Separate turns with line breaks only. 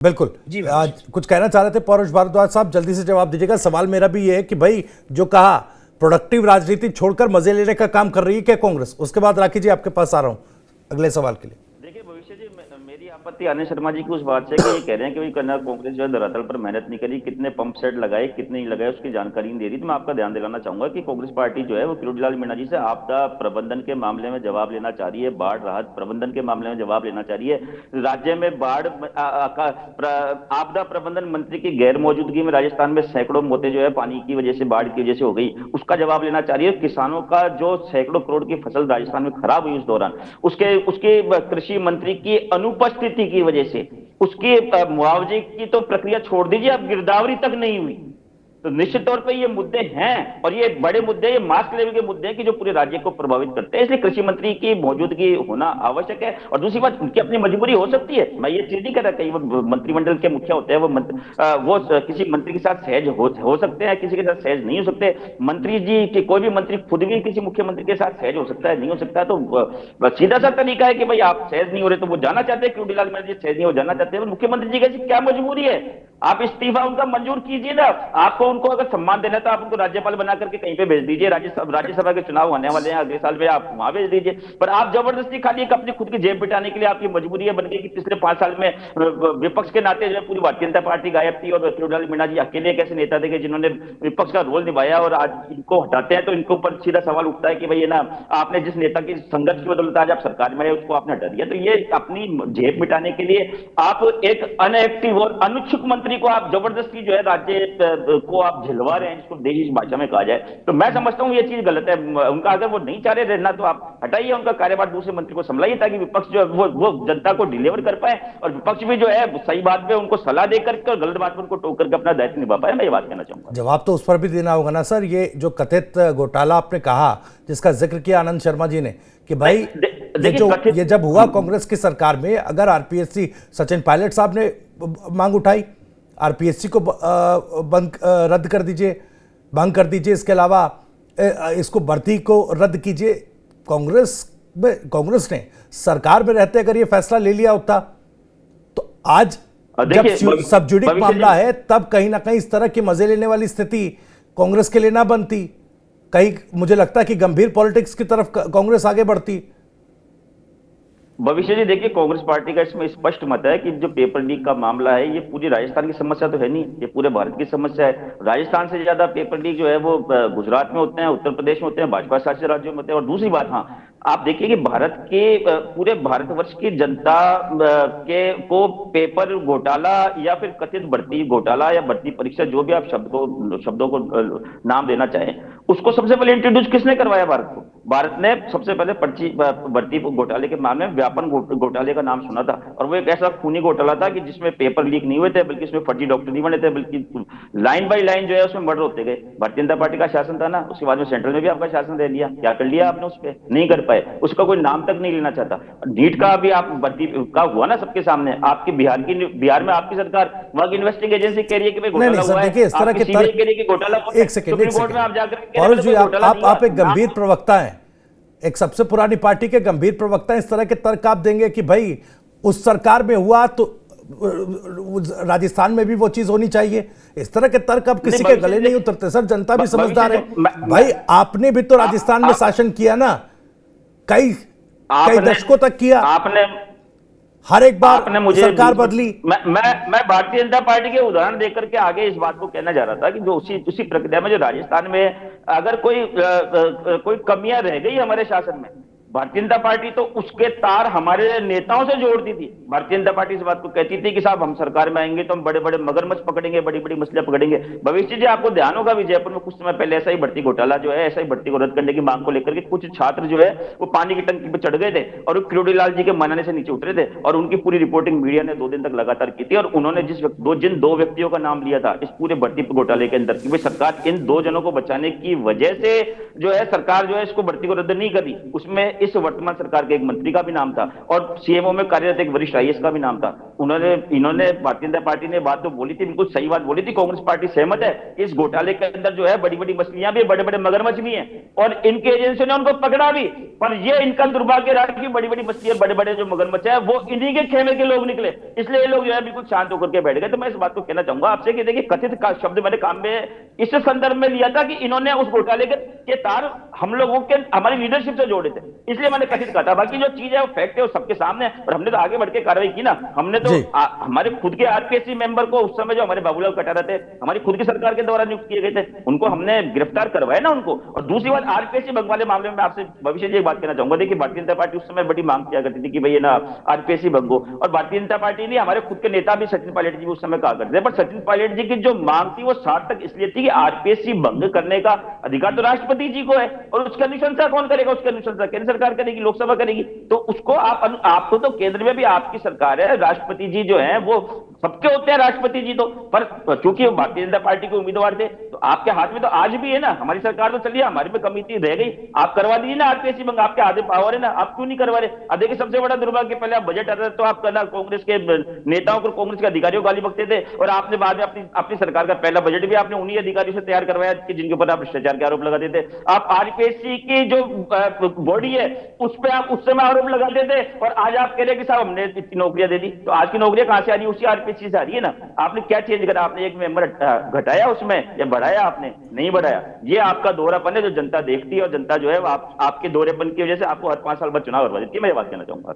बिल्कुल।
जी
आज कुछ कहना चाह रहे थे पौरुष भारद्वाज साहब, जल्दी से जवाब दीजिएगा। सवाल मेरा भी ये है कि भाई जो कहा प्रोडक्टिव राजनीति छोड़कर मजे लेने का काम कर रही है क्या कांग्रेस? उसके बाद राखी जी आपके पास आ रहा हूं अगले सवाल के लिए।
देखिए भविष्य जी, मेरी आपत्ति आनंद शर्मा जी की उस बात से कि ये कह रहे हैं कि भाई कर्नाल कांग्रेस जो है धरातल पर मेहनत नहीं करी, कितने पंप सेट लगाए कितने नहीं लगाए उसकी जानकारी नहीं दे रही। तो मैं आपका ध्यान दिलाना चाहूंगा कि कांग्रेस पार्टी जो है वो किरोड़ीलाल मीणा जी से आपदा प्रबंधन के मामले में जवाब लेना चाह रही है, बाढ़ राहत प्रबंधन के मामले में जवाब लेना चाह रही है। राज्य में आपदा प्रबंधन मंत्री की गैर मौजूदगी में राजस्थान में सैकड़ों मौतें जो है पानी की वजह से, बाढ़ की वजह से हो गई, उसका जवाब लेना चाह रही है। किसानों का जो सैकड़ों करोड़ की फसल राजस्थान में खराब हुई उस दौरान, उसके उसके कृषि मंत्री की अनुपस्थिति की वजह से उसके मुआवजे की तो प्रक्रिया छोड़ दीजिए, अब गिरदावरी तक नहीं हुई। तो निश्चित तौर पे ये मुद्दे हैं और ये बड़े मुद्दे, ये मास लेवल के मुद्दे हैं कि जो पूरे राज्य को प्रभावित करते हैं। इसलिए कृषि मंत्री की मौजूदगी होना आवश्यक है। और दूसरी बात, उनकी अपनी मजबूरी हो सकती है, मैं ये चीज नहीं कह रहा। कई वो मंत्रिमंडल के मुखिया होते हैं, वो किसी मंत्री के साथ सहज हो सकते हैं, किसी के साथ सहज नहीं हो सकते। मंत्री जी के कोई भी मंत्री खुद भी किसी मुख्यमंत्री के साथ सहज हो सकता है, नहीं हो सकता। तो सीधा सा तरीका है कि भाई आप सहज नहीं हो रहे, तो वो जाना चाहते हैं, किरोड़ीलाल मीणा जी सहज नहीं हो जाना चाहते हैं, मुख्यमंत्री जी की क्या मजबूरी है? आप इस्तीफा उनका मंजूर कीजिए ना। आपको उनको अगर सम्मान देना है तो आप उनको राज्यपाल बना करके कहीं पे भेज दीजिए। राज्यसभा के चुनाव होने वाले हैं अगले साल में, आप वहां भेज दीजिए। पर आप जबरदस्ती खाली एक अपनी खुद की जेब बिठाने के लिए आपकी मजबूरी है बन गई कि पिछले 5 साल में विपक्ष के नाते जो है पूरी भारतीय जनता पार्टी गायब थी और किरोड़ीलाल मीणा जी अकेले एक ऐसे नेता थे जिन्होंने विपक्ष का रोल निभाया, और आज इनको हटाते हैं तो इनके ऊपर सीधा सवाल उठता है कि भाई ना, आपने जिस नेता की संघर्ष की बदौलत आज आप सरकार में है उसको आपने हटा दिया। तो ये अपनी जेब मिटाने के लिए आप एक अनएक्टिव और अनुच्छुक मंत्री को आप जबरदस्ती जो है राज्य को आप झिलवा रहे हैं, जिसको देशी भाषा में कहा जाए। तो मैं समझता हूं ये चीज गलत है। उनका अगर वो नहीं चाह रहे रहना तो आप हटाइए उनका कार्यभार, दूसरे मंत्री को संभालिए, ताकि विपक्ष जो है वो जनता को डिलीवर कर पाए और विपक्ष भी जो है सही बात पे उनको सलाह देकर के और गलत बात पर उनको टोक करके अपना दायित्व निभा पाए। मैं ये बात कहना चाहूंगा।
जवाब तो उस पर भी देना होगा ना सर। ये जो कथित घोटाला आपने कहा, जिसका जिक्र किया आनंद शर्मा जी ने, कि भाई ये जब हुआ कांग्रेस की सरकार में, अगर आरपीएससी सचिन पायलट साहब ने मांग उठाई, आरपीएससी को बंद रद्द कर दीजिए, भंग कर दीजिए, इसके अलावा इसको भर्ती को रद्द कीजिए। कांग्रेस ने सरकार में रहते अगर ये फैसला ले लिया होता तो आज जब सबजुडिक मामला है तब कहीं ना कहीं इस तरह की मजे लेने वाली स्थिति कांग्रेस के लिए ना बनती। कहीं मुझे लगता है कि गंभीर पॉलिटिक्स की तरफ कांग्रेस आगे बढ़ती।
भविष्य जी देखिए, कांग्रेस पार्टी का इसमें स्पष्ट मत है कि जो पेपर लीक का मामला है ये पूरी राजस्थान की समस्या तो है नहीं, ये पूरे भारत की समस्या है। राजस्थान से ज्यादा पेपर लीक जो है वो गुजरात में होते हैं, उत्तर प्रदेश में होते हैं, भाजपा शासित राज्यों में होते हैं। और दूसरी बात, हाँ, आप देखिए कि भारत के पूरे भारतवर्ष की जनता के को पेपर घोटाला या फिर कथित भर्ती घोटाला या भर्ती परीक्षा, जो भी आप शब्दों को नाम देना चाहें, उसको सबसे पहले इंट्रोड्यूस किसने करवाया? भारत को। भारत ने सबसे पहले भर्ती घोटाले के मामले में व्यापन घोटाले का नाम सुना था, और वो एक ऐसा खूनी घोटाला था कि जिसमें पेपर लीक नहीं हुए थे, बल्कि इसमें फर्जी डॉक्टर नहीं बने थे, बल्कि लाइन बाय लाइन जो है उसमें मर्डर होते गए। भारतीय जनता पार्टी का शासन था ना, उसके बाद में सेंट्रल में भी आपका शासन दे लिया, क्या कर लिया आपने? उस पर नहीं कर पाए, उसका कोई नाम तक नहीं लेना चाहता। नीट का भी आप भर्ती का हुआ ना सबके सामने, आपके बिहार में आपकी सरकार, वहां की इन्वेस्टिंग एजेंसी कह रही है कि भाई घोटाला हुआ है,
इस तरह के
सीबीआई कह रही है कि घोटाला हुआ है, सुप्रीम कोर्ट में आप जाकर
आप एक गंभीर प्रवक्ता हैं, एक सबसे पुरानी पार्टी के गंभीर प्रवक्ता, इस तरह के तर्क आप देंगे कि भाई उस सरकार में हुआ तो राजस्थान में भी वो चीज होनी चाहिए? इस तरह के तर्क अब किसी के गले नहीं उतरते सर। जनता भी समझदार है भाई। आपने भी तो राजस्थान में शासन किया ना, कई दशकों तक किया आपने, हर एक बार आपने मुझे सरकार बदली।
मैं भारतीय जनता पार्टी के उदाहरण देकर के आगे इस बात को कहना चाह रहा था कि जो उसी प्रक्रिया में जो राजस्थान में अगर कोई कमियां रह गई हमारे शासन में, भारतीय जनता पार्टी तो उसके तार हमारे नेताओं से जोड़ती थी। भारतीय जनता पार्टी इस बात को कहती थी कि साहब हम सरकार में आएंगे तो हम बड़े बड़े मगरमच्छ पकड़ेंगे, बड़ी बड़ी मछलियां पकड़ेंगे। भविष्य जी आपको ध्यान होगा भी जयपुर में कुछ समय पहले ऐसा ही भर्ती घोटाला जो है, ऐसा ही भर्ती को रद्द करने की मांग को लेकर के कुछ छात्र जो है वो पानी की टंकी पर चढ़ गए थे और किरोड़ीलाल जी के मनाने से नीचे उतरे थे, और उनकी पूरी रिपोर्टिंग मीडिया ने 2 दिन तक लगातार की थी। और उन्होंने जिन 2 व्यक्तियों का नाम लिया था इस पूरे भर्ती घोटाले के अंदर, कि सरकार इन 2 जनों को बचाने की वजह से जो है सरकार जो है इसको भर्ती को रद्द नहीं कर रही, उसमें इस वर्तमान सरकार के एक मंत्री का भी नाम था और सीएमओ में कार्यरत एक वरिष्ठ आईएएस का भी नाम था। इन्होंने भारतीय जनता पार्टी ने बात तो बोली थी, बिल्कुल सही बात बोली थी, कांग्रेस पार्टी सहमत है कि इस घोटाले के अंदर जो है बड़ी बड़ी मछलियां भी, बड़े बड़े मगरमच्छ भी हैं और इनके एजेंसियों ने उनको पकड़ा भी। पर ये इनका दुर्भाग्य रहा कि बड़ी बड़ी मछलियां, बड़े बड़े जो मगरमच्छ है वो इन्हीं के खेमे के लोग निकले, इसलिए ये लोग जो है बिल्कुल शांत होकर के बैठ गए। तो मैं इस बात को कहना चाहूंगा आपसे कि देखिए, कथित का शब्द मैंने काम में इस संदर्भ में लिया था कि इन्होंने उस घोटाले के तार हम लोगों के, हमारी लीडरशिप से जोड़े थे, इसलिए मैंने कथित कहा था। बाकी जो चीज है वो फैक्ट है, वो सबके सामने है और हमने तो आगे बढ़ के कार्रवाई की ना। हमने तो हमारे खुद के आरपीएससी मेंबर को उस समय जो हमारे बाबूलाल कटारा थे, हमारी खुद की सरकार के द्वारा नियुक्त किए गए थे, उनको हमने गिरफ्तार करवाया ना उनको। और दूसरी बात, आरपीएससी बंग वाले मामले में आपसे भविष्य में एक बात कहना चाहूंगा। देखिए, भारतीय जनता पार्टी उस समय बड़ी मांग किया करती थी कि भाई ना आरपीएससी भंग हो, और भारतीय जनता पार्टी ने, हमारे खुद के नेता भी सचिन पायलट जी भी उस समय कहा करते थे, पर सचिन पायलट जी की जो मांग थी वो सार्थक इसलिए थी कि आरपीएससी भंग करने का अधिकार तो राष्ट्रपति जी को है और उसकी अनुशंसा कौन करेगा? उसकी अनुशंसा केंद्र सरकार करेगी, लोकसभा करेगी। तो उसको आपको तो केंद्र में भी आपकी सरकार है, राष्ट्रपति जी जो है वो सबके होते हैं, राष्ट्रपति जी तो, पर चूंकि भारतीय जनता पार्टी के उम्मीदवार थे तो आपके हाथ में तो आज भी है ना। हमारी सरकार तो चलिए, हमारी में कमिटी रह गई, आप करवा दीजिए ना आरपीएससी भंग, आपके आधे पावर है ना, आप क्यों नहीं करवा रहे? देखिए, सबसे बड़ा दुर्भाग्य, पहले आप बजट आता तो आप ना कांग्रेस के नेताओं को, कांग्रेस के अधिकारियों को गाली बकते थे और आपने बाद में अपनी सरकार का पहला बजट भी आपने उन्हीं अधिकारियों से तैयार करवाया कि जिनके ऊपर आप भ्रष्टाचार के आरोप लगाते थे। आप आरपीएससी की जो बॉडी है उस पर आप उस समय आरोप लगाते थे और आज आप कह रहे हैं कि साहब हमने इतनी नौकरियां दे दी। तो आज की नौकरियां कहां से आ रही है? उसी आरपीएससी से आ रही है ना। आपने क्या चेंज करा? आपने एक मेंबर घटाया उसमें या बढ़ाया? आपने नहीं बढ़ाया। ये आपका दोहरापन है जो जनता देखती है और जनता जो है आपके दोहरेपन की वजह से आपको हर 5 साल बाद चुनाव करवा देती है। मैं ये बात कहना चाहूंगा।